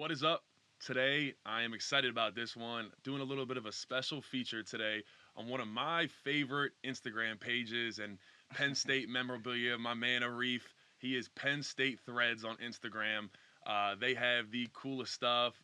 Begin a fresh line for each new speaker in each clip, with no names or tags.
What is up? Today, I am excited about this one. Doing a little bit of a special feature today on one of my favorite Instagram pages and Penn State memorabilia. My man Arif, he is Pennstatethreads on Instagram. They have the coolest stuff,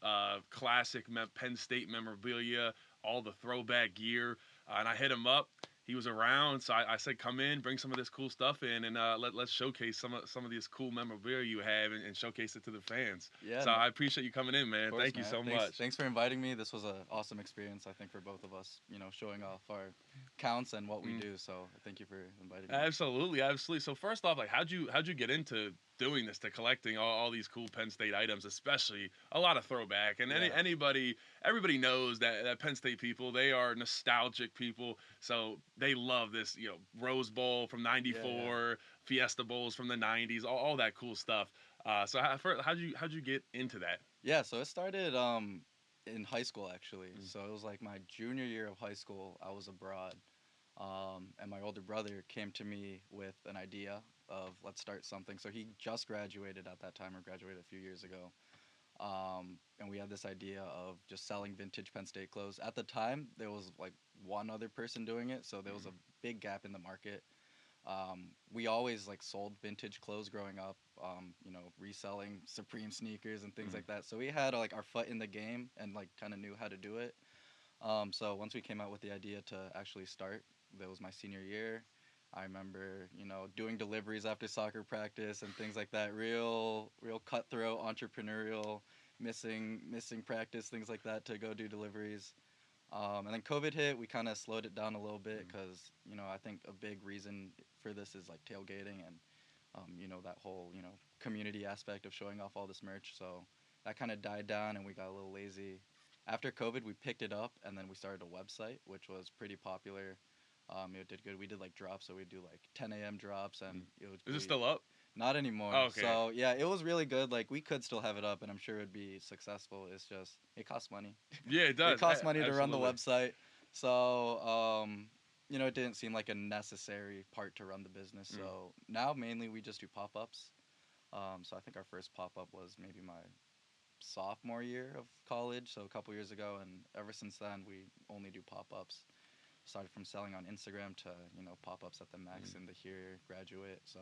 classic Penn State memorabilia, all the throwback gear. And I hit him up. He was around, so I said, "Come in, bring some of this cool stuff in, and let's showcase some of this cool memorabilia you have, and showcase it to the fans."
Yeah,
So
no,
I appreciate you coming in,
of
man.
course,
Thank you
man.
so
Thanks,
much.
thanks for inviting me. This was an awesome experience, I think, for both of us. Showing off our counts and what we
Mm.
do. So thank you for inviting me.
Absolutely, absolutely. So first off, like, how'd you get into doing this, to collecting all these cool Penn State items, especially a lot of throwback? And
Yeah,
everybody knows that Penn State people, they are nostalgic people, so they love this, Rose Bowl from
yeah.
'94, Fiesta Bowls from the '90s, all that cool stuff. So how'd you get into that?
Yeah, so it started in high school actually.
Mm.
So it was like my junior year of high school. I was abroad, and my older brother came to me with an idea of let's start something. So he just graduated at that time, or graduated a few years ago. And we had this idea of just selling vintage Penn State clothes. At the time, there was like one other person doing it, so there was a big gap in the market. We always like sold vintage clothes growing up, reselling Supreme sneakers and things
Mm.
like that. So we had like our foot in the game and like kind of knew how to do it. So once we came out with the idea to actually start, that was my senior year. I remember, doing deliveries after soccer practice and things like that. Real cutthroat, entrepreneurial, missing practice, things like that to go do deliveries. And then COVID hit, we kind of slowed it down a little bit
Mm.
because, I think a big reason for this is like tailgating and, that whole, community aspect of showing off all this merch. So that kind of died down and we got a little lazy. After COVID, we picked it up and then we started a website, which was pretty popular. It did good. We did like drops, so we'd do like 10 a.m. drops,
Mm.
and it would
Is it
be
still up?
not anymore.
Oh, okay.
So yeah, it was really good. Like we could still have it up, and I'm sure it'd be successful. It's just it costs money.
Yeah, it
It
does.
costs money to run the
Absolutely.
website. So it didn't seem like a necessary part to run the business.
Mm.
So now mainly we just do pop-ups. So I think our first pop-up was maybe my sophomore year of college, so a couple years ago, and ever since then we only do pop-ups. Started from selling on Instagram to pop-ups at the Max
Mm.
in the here graduate. So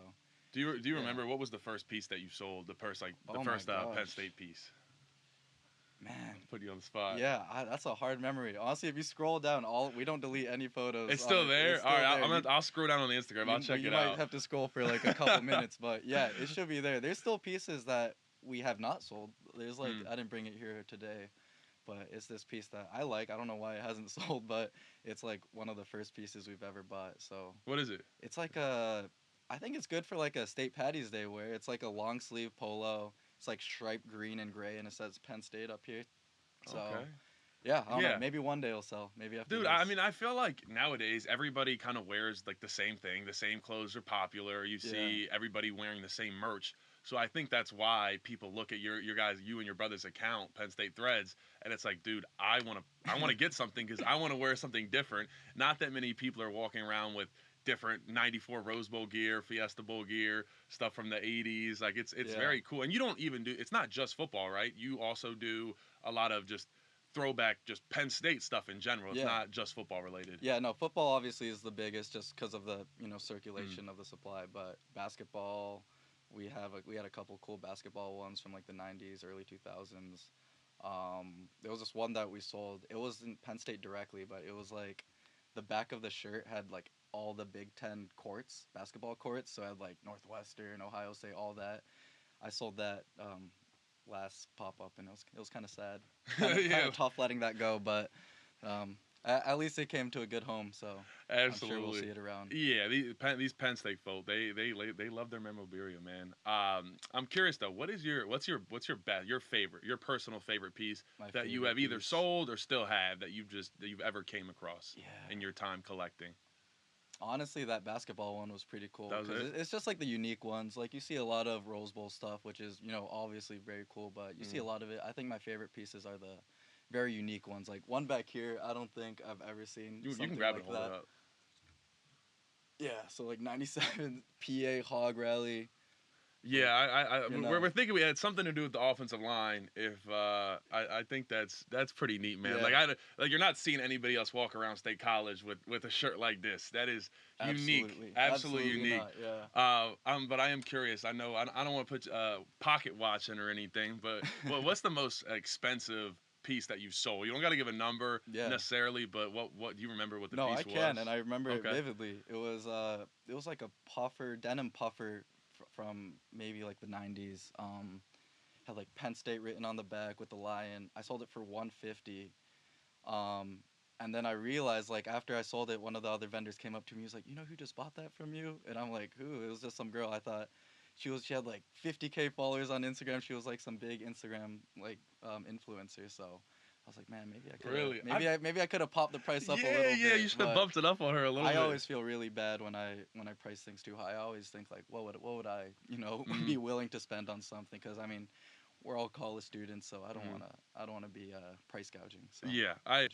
Do you
yeah.
remember what was the first piece that you sold? The
Oh my
first Penn
gosh,
State piece.
man.
Put you on the spot.
Yeah, that's a hard memory. Honestly, if you scroll down, all we don't delete any photos
It's
on
still
it. It's
there. All right,
still there.
I'll scroll down on the Instagram. I'll check
You
it
might
out.
have to scroll for like a couple minutes, but yeah, it should be there. There's still pieces that we have not sold. There's like
Mm.
I didn't bring it here today, but it's this piece that I like. I don't know why it hasn't sold, but it's like one of the first pieces we've ever bought. So
What is it?
it's like I think it's good for like a state Patty's Day wear. It's like a long sleeve polo. It's like striped green and gray, and it says Penn State up here. So
Okay.
yeah, I don't know.
Yeah.
Maybe one day it'll sell. Maybe after
Dude, I
this.
mean, I feel like nowadays everybody kind of wears like the same thing. The same clothes are popular. You
Yeah,
see everybody wearing the same merch. So I think that's why people look at you and your brother's account, Penn State Threads, and it's like, dude, I want to get something because I want to wear something different. Not that many people are walking around with different '94 Rose Bowl gear, Fiesta Bowl gear, stuff from the '80s. Like it's
yeah,
very cool. And you don't even do. It's not just football, right? You also do a lot of just throwback, just Penn State stuff in general. It's
yeah.
not just football related.
Yeah, no, football obviously is the biggest just because of the,
Mm.
circulation of the supply, but basketball, we had a couple cool basketball ones from like the 90s, early 2000s. There was this one that we sold. It wasn't Penn State directly, but it was like the back of the shirt had like all the Big 10 courts, basketball courts, so it had like Northwestern, Ohio State, all that. I sold that last pop up, and it was kind of sad, kind
Yeah,
of tough letting that go, but at least it came to a good home, so I'm sure we'll see
absolutely.
it around.
Yeah, these Penn State folk, they love their memorabilia, man. I'm curious though, what's your best, your favorite, your personal favorite piece
My
that you
favorite
have either
piece.
sold or still have that you've ever came across
Yeah.
in your time collecting?
Honestly, that basketball one was pretty cool
That was
because
it.
it's just like the unique ones. Like you see a lot of Rose Bowl stuff, which is obviously very cool, but you see a
Mm.
lot of it. I think my favorite pieces are the very unique ones. Like one back here, I don't think I've ever seen
You can
something
grab it and
like
hold it
that.
up.
Yeah, so like '97 PA Hog Rally.
Yeah,
You
we're
know.
thinking we had something to do with the offensive line. If I think that's pretty neat, man.
Yeah,
Like you're not seeing anybody else walk around State College with a shirt like this. That is unique,
absolutely,
absolutely
absolutely
unique.
not. Yeah.
But I am curious. I know I don't want to put pocket watching or anything, but what's the most expensive piece that you sold? You don't got to give a number
Yeah.
necessarily, but what do you remember what the
No, I
piece
can,
was?
and I remember it
Okay.
vividly. It was like a denim puffer from maybe like the 90s. Had like Penn State written on the back with the lion. I sold it for 150. Um, and then I realized, like, after I sold it, one of the other vendors came up to me. He was like, "You know who just bought that from you?" And I'm like, "Who?" It was just some girl. I thought she had like 50K followers on Instagram. She was like some big Instagram like influencer. So I was like, man,
Really? I
maybe I could have popped the price up a
Yeah,
little
yeah.
bit.
You should have
But
bumped it up on her a little
I
bit.
always feel really bad when I price things too high. I always think like, what would I be
Mm,
willing to spend on something? Because I mean, we're all college students, so
mm.
I don't wanna be price gouging. So.
Yeah, I